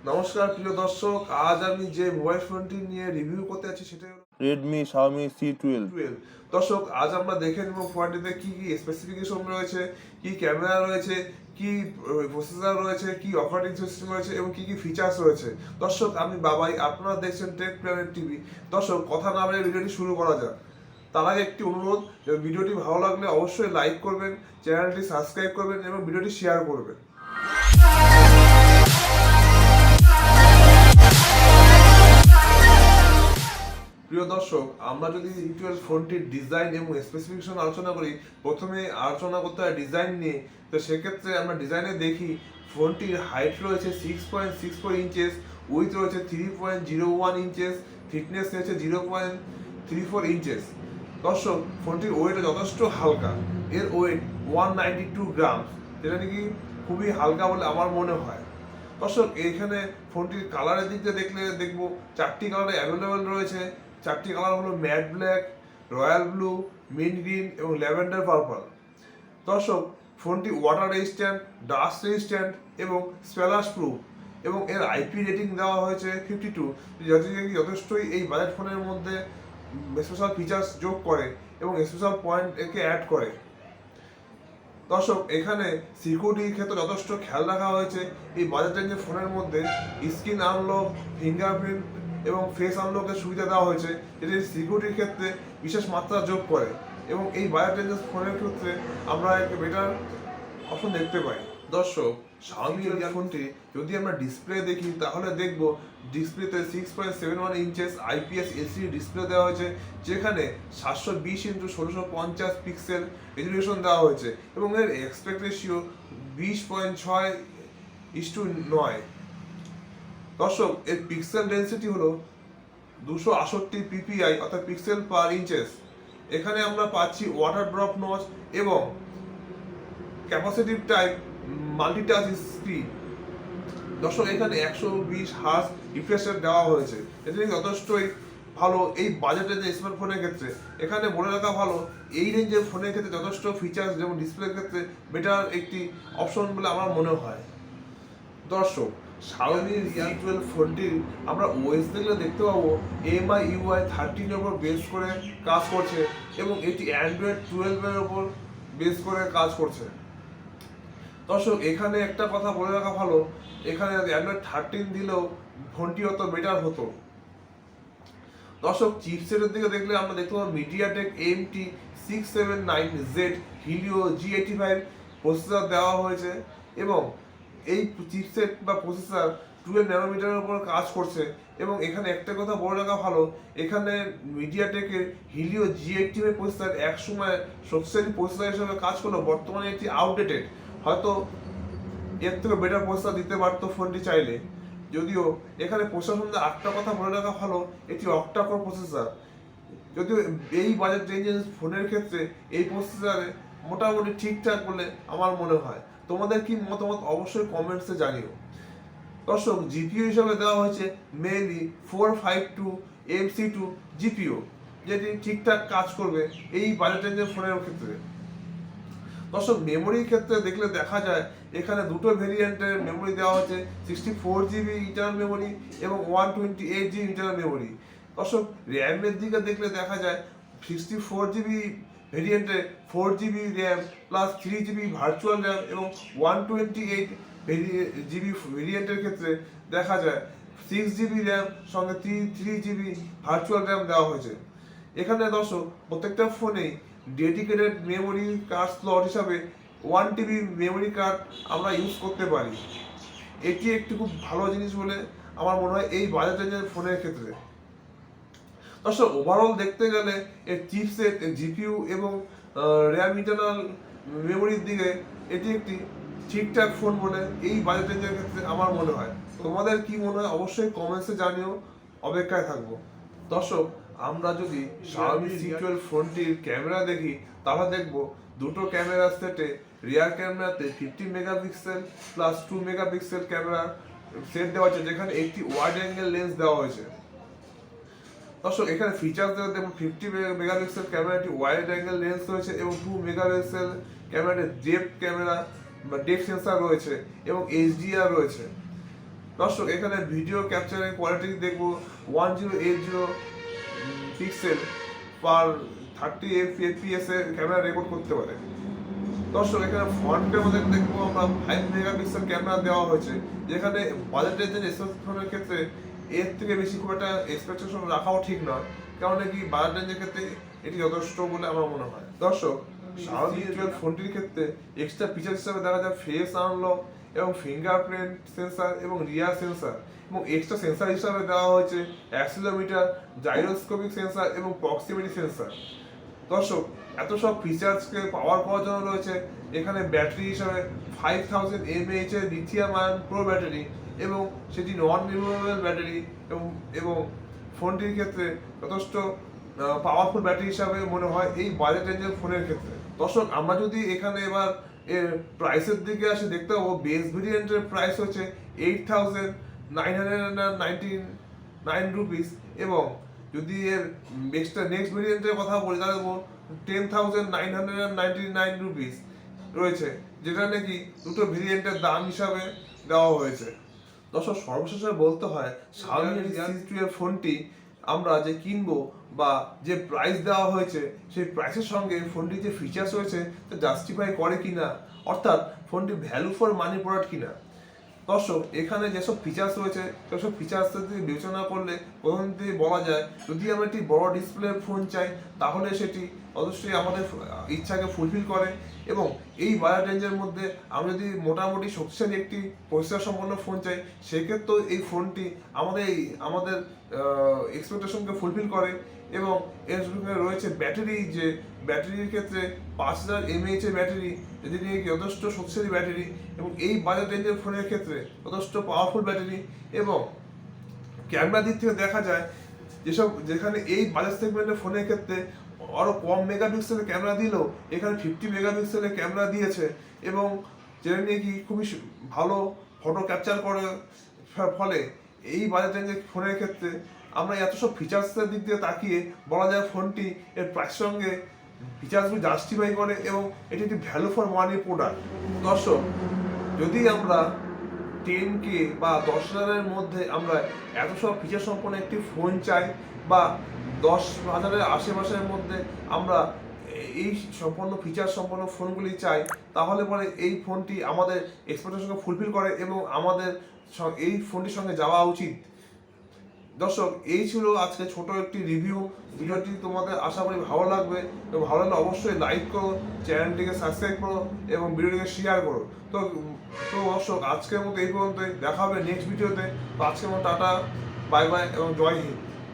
নমস্কার প্রিয় দর্শক, আজ আমি যে মোবাইল ফোনটি নিয়ে রিভিউ করতে যাচ্ছি সেটা হলো Redmi Xiaomi C12। 12। দর্শক, আজ আমরা দেখে নেব ফোনটিতে কি কি স্পেসিফিকেশন রয়েছে, কি ক্যামেরা রয়েছে, কি প্রসেসর রয়েছে, কি অপারেটিং সিস্টেম রয়েছে এবং কি কি ফিচার্স রয়েছে। দর্শক, আমি বাবাই, আপনারা দেখছেন টেক প্ল্যানেট টিভি। দর্শক, কথা না বলে ভিডিওটি শুরু করা যাক। তার আগে একটি অনুরোধ, ভিডিওটি ভালো লাগলে অবশ্যই লাইক করবেন, চ্যানেলটি সাবস্ক্রাইব করবেন এবং ভিডিওটি শেয়ার করবেন। প্রিয় দর্শক, আমরা যদি C12 ফোনটির ডিজাইন এবং স্পেসিফিকেশন আলোচনা করি, প্রথমে আলোচনা করতে হয় ডিজাইন নিয়ে। তো সেক্ষেত্রে আমরা ডিজাইনে দেখি ফোনটির হাইট রয়েছে 6.64 ইঞ্চেস, উইথ রয়েছে 3.01 ইঞ্চেস, থিকনেস রয়েছে 0.34 ইঞ্চেস। দর্শক, ফোনটির ওয়েটও যথেষ্ট হালকা, এর ওয়েট 192 গ্রাম, যেটা নাকি খুবই হালকা বলে আমার মনে হয়। দর্শক, এইখানে ফোনটির কালারের দিক দিয়ে দেখবো চারটি কালারে অ্যাভেলেবেল রয়েছে। চারটি কালার হলো matte black, royal blue, mint green এবং ল্যাভেন্ডার পার্পল। দর্শক, ফোনটি ওয়াটার রেজিস্ট্যান্ট, ডাস্ট রেজিস্ট্যান্ট এবং স্প্ল্যাশ প্রুফ এবং এর আইপি রেটিং দেওয়া হয়েছে 52, যথেষ্টই এই বাজেট ফোনের মধ্যে স্পেশাল ফিচার্স যোগ করে এবং স্পেশাল পয়েন্ট একে অ্যাড করে। দর্শক, এখানে সিকিউরিটির ক্ষেত্রে যথেষ্ট খেয়াল রাখা হয়েছে। এই বাজেট রেঞ্জের ফোনের মধ্যে স্ক্রিন আনলক, ফিঙ্গারপ্রিন্ট এবং ফেস আনলকের সুবিধা দেওয়া হয়েছে, যেটি সিকিউরিটির ক্ষেত্রে বিশেষ মাত্রা যোগ করে এবং এই বাজেট রেঞ্জের ফোনের ক্ষেত্রে আমরা একটা বেটার অপশন দেখতে পাই। দর্শক, Xiaomi ফোনটি যদি আমরা ডিসপ্লে দেখি তাহলে দেখব ডিসপ্লেতে 6.71 ইঞ্চেস আইপিএস এলসিডি ডিসপ্লে দেওয়া হয়েছে, যেখানে 720x1650 পিক্সেল রেজলিউশন দেওয়া হয়েছে এবং এর অ্যাসপেক্ট রেশিও 20.6:9। দর্শক, এর পিক্সেল ডেনসিটি হলো 268 পিপিআই অর্থাৎ পিক্সেল পার ইঞ্চেস। এখানে আমরা পাচ্ছি ওয়াটার ড্রপ নচ এবং ক্যাপাসিটিভ টাইপ মাল্টিটাচ স্ক্রিন। দর্শক, এখানে 120 হার্জ রিফ্রেশ রেট দেওয়া হয়েছে, এটি যথেষ্টই ভালো এই বাজেট রেঞ্জের স্মার্টফোনের ক্ষেত্রে। এখানে বলে রাখা ভালো, এই রেঞ্জের ফোনের ক্ষেত্রে যথেষ্ট ফিচার্স যেমন ডিসপ্লের ক্ষেত্রে বেটার একটি অপশন বলে আমার মনে হয়। দর্শক, Xiaomi C12 ফোনটির আমরা ওএস দেখলে দেখতে পাবো MI UI 13 এর উপর বেস করে কাজ করছে এবং এটি অ্যান্ড্রয়েড 12 এর উপর বেস করে কাজ করছে। দর্শক, এখানে একটা কথা বলে রাখা ভালো, এখানে অ্যান্ড্রয়েড 13 দিলেও ফোনটি অত বেটার হতো। দর্শক, চিপসেটের দিকে দেখলে আমরা দেখতে পাবো MediaTek MT679Z Helio G85 processor দেওয়া হয়েছে এবং এই চিপসেট বা প্রসেসর 12 ন্যানোমিটারের উপর কাজ করছে এবং এখানে একটা কথা বলে রাখা ভালো, এখানে মিডিয়াটেকের হিলিও G85 প্রসেসর এক সময় শক্তিশালী প্রসেসর হিসেবে কাজ করলেও বর্তমানে এটি আউটডেটেড। হয়তো এর থেকে বেটার প্রসেসর দিতে পারতো ফোনটি চাইলে। যদিও এখানে প্রসেসর সম্বন্ধে আরেকটা কথা বলে রাখা ভালো, এটি octa-core প্রসেসর। যদিও এই বাজেট রেঞ্জের ফোনের ক্ষেত্রে এই প্রসেসরে মোটামুটি ঠিকঠাক বলে আমার মনে হয়। তোমাদের কি মতামত অবশ্যই কমেন্টসে জানিও। দর্শক, জিপিইউ হিসাবে দেওয়া হয়েছে মেইনলি 452 MC2 জিপিইউ, যেটি ঠিকঠাক কাজ করবে এই বাজেট রেঞ্জের ফোনের ক্ষেত্রে। দর্শক, মেমোরির ক্ষেত্রে দেখলে দেখা যায় এখানে দুটো ভেরিয়েন্টের মেমোরি দেওয়া হচ্ছে, 64GB ইন্টারনাল মেমোরি এবং 128GB ইন্টারনাল মেমোরি। দর্শক, র্যামের দিকে দেখলে দেখা যায় 64GB ভেরিয়েন্টে 4GB RAM plus 3GB virtual RAM এবং 128GB ভেরিয়েন্টের ক্ষেত্রে দেখা যায় 6GB র্যাম সঙ্গে 3GB ভার্চুয়াল র্যাম দেওয়া হয়েছে। এখানে দর্শক, প্রত্যেকটা ফোনেই ডেডিকেটেড মেমোরি কার্ড স্লট হিসাবে 1TB মেমোরি কার্ড আমরা ইউজ করতে পারি। এটি একটি খুব ভালো জিনিস বলে আমার মনে হয় এই বাজেট রেঞ্জের ফোনের ক্ষেত্রে। দর্শক, ওভারঅল দেখতে গেলে এর চিপসেট, জিপিইউ এবং র্যাম ইন্টারনাল মেমোরির দিকে এটি একটি ঠিকঠাক ফোন বলে এই বাজেট রেঞ্জের ক্ষেত্রে আমার মনে হয়। তোমাদের কি মনে হয় অবশ্যই কমেন্টসে জানিও, অপেক্ষায় থাকবো। দর্শক, আমরা যদি Xiaomi C12 ফোনটির ক্যামেরা দেখি তাহলে দেখব দুটো ক্যামেরা সেটে রিয়ার ক্যামেরাতে 50 megapixel plus 2 megapixel camera set দেওয়া হয়েছে, যেখানে একটি ওয়াইড অ্যাঙ্গেল লেন্স দেওয়া হয়েছে। দর্শক, এখানে ফিচার্স দেখুন, 50 মেগাপিক্সেল ক্যামেরাটি ওয়াইড অ্যাঙ্গেল লেন্স রয়েছে এবং 2 মেগাপিক্সেল ক্যামেরাতে ডেপথ ক্যামেরা বা ডেপথ সেন্সার রয়েছে এবং HDR রয়েছে। দর্শক এখানে ভিডিও ক্যাপচারের কোয়ালিটি দেখবো 1080 পিক্সেল পার 30 fps এর ক্যামেরা রেকর্ড করতে পারে। দর্শক এখানে ফ্রন্টের মধ্যে দেখবো আমরা 5 মেগাপিক্সেল ক্যামেরা দেওয়া হয়েছে, যেখানে বাজেটের যে স্মার্টফোনের ক্ষেত্রে এর থেকে বেশি খুব একটা এক্সপেকটেশন রাখাও ঠিক নয়, কারণ কি বাজেট রেঞ্জের ক্ষেত্রে এটি যথেষ্ট বলে আমার মনে হয়। দর্শক Xiaomi 12 ফোনটির ক্ষেত্রে এক্সট্রা ফিচার হিসেবে দেখা যায় ফেস আনলক এবং ফিঙ্গারপ্রিন্ট সেন্সর এবং রিয়ার সেন্সর, এবং এক্সট্রা সেন্সর হিসাবে দেওয়া হয়েছে অ্যাক্সিলোমিটার, জাইরোস্কোপিক সেন্সর এবং প্রক্সিমিটি সেন্সর। দর্শক এত সব ফিচার্সকে পাওয়ার করার জন্য রয়েছে এখানে ব্যাটারি হিসাবে 5000 mAh এর লিথিয়াম আয়ন প্রো ব্যাটারি, এবং সেটি নন রিমুভেবল ব্যাটারি, এবং ফোনটির ক্ষেত্রে যথেষ্ট পাওয়ারফুল ব্যাটারি হিসাবে মনে হয় এই বাজেট রেঞ্জের ফোনের ক্ষেত্রে। দর্শক আমরা যদি এখানে এবার এর প্রাইসের দিকে আসি, দেখতে পাবো বেস ভেরিয়েন্টের প্রাইস হচ্ছে 8999 রুপিস, এবং যদি এর নেক্সট ভেরিয়েন্টের কথা বলি তাহলে 10,999 রুপিস রয়েছে, যেটা নাকি দুটো ভেরিয়েন্টের দাম হিসাবে দেওয়া হয়েছে। দর্শক সর্বশেষে বলতে হয় Xiaomi C12 ফোনটি আমরা যে কিনবো বা যে প্রাইস দেওয়া হয়েছে সেই প্রাইসের সঙ্গে ফোনটির যে ফিচার্স রয়েছে তা জাস্টিফাই করে কিনা, অর্থাৎ ফোনটি ভ্যালু ফর মানি প্রোডাক্ট কিনা। দর্শক এখানে যেসব ফিচার্স রয়েছে সেসব ফিচার্সের দিকে বিবেচনা করলে প্রথম থেকে বলা যায়, যদি আমরা একটি বড় ডিসপ্লের ফোন চাই তাহলে সেটি অবশ্যই আমাদের ইচ্ছাকে ফুলফিল করে, এবং এই বাজেট রেঞ্জের মধ্যে আমরা যদি মোটামুটি শক্তিশালী একটি প্রসেসর সম্পন্ন ফোন চাই সেক্ষেত্রেও এই ফোনটি আমাদের এক্সপেকটেশনকে ফুলফিল করে। এবং এর সঙ্গে রয়েছে ব্যাটারি, যে ব্যাটারির ক্ষেত্রে 5000 mAh এর ব্যাটারি, যেটি নিয়ে যথেষ্ট শক্তিশালী ব্যাটারি, এবং এই বাজেট রেঞ্জের ফোনের ক্ষেত্রে যথেষ্ট পাওয়ারফুল ব্যাটারি। এবং ক্যামেরা দিক থেকে দেখা যায় যেখানে এই বাজেট সেগমেন্টের ফোনের ক্ষেত্রে আরো কম মেগাপিক্সেলের ক্যামেরা দিলেও এখানে 50 মেগাপিক্সেলের ক্যামেরা দিয়েছে, এবং যেটা নিয়ে কি খুবই ভালো ফটো ক্যাপচার করে, ফলে এই বাজেট রেঞ্জের ফোনের ক্ষেত্রে আমরা এত সব ফিচার্সের দিক দিয়ে তাকিয়ে বলা যায় ফোনটি এর প্রাইস সঙ্গে ফিচার্সগুলো জাস্টিফাই করে, এবং এটি একটি ভ্যালু ফর মানি প্রোডাক্ট। দর্শক যদি আমরা 10K বা 10,000-এর মধ্যে আমরা এত সব ফিচার সম্পন্ন একটি ফোন চাই, বা 10,000-এর আশেপাশের মধ্যে আমরা এই সম্পন্ন ফিচার সম্পন্ন ফোনগুলি চাই, তাহলে পরে এই ফোনটি আমাদের এক্সপেকটেশনকে ফুলফিল করে এবং আমাদের এই ফোনটির সঙ্গে যাওয়া উচিত। দর্শক এই ছিল আজকে ছোট একটি রিভিউ। ভিডিওটি তোমাদের আশা করি ভালো লাগবে, এবং ভালো লাগলে অবশ্যই লাইক করো, চ্যানেলটিকে সাবস্ক্রাইব করো এবং ভিডিওটিকে শেয়ার করো। তো দর্শক আজকের মতো এই পর্যন্তই, দেখা হবে নেক্সট ভিডিওতে। তো আজকের মতো টাটা, বাই বাই এবং জয় হিন্দ।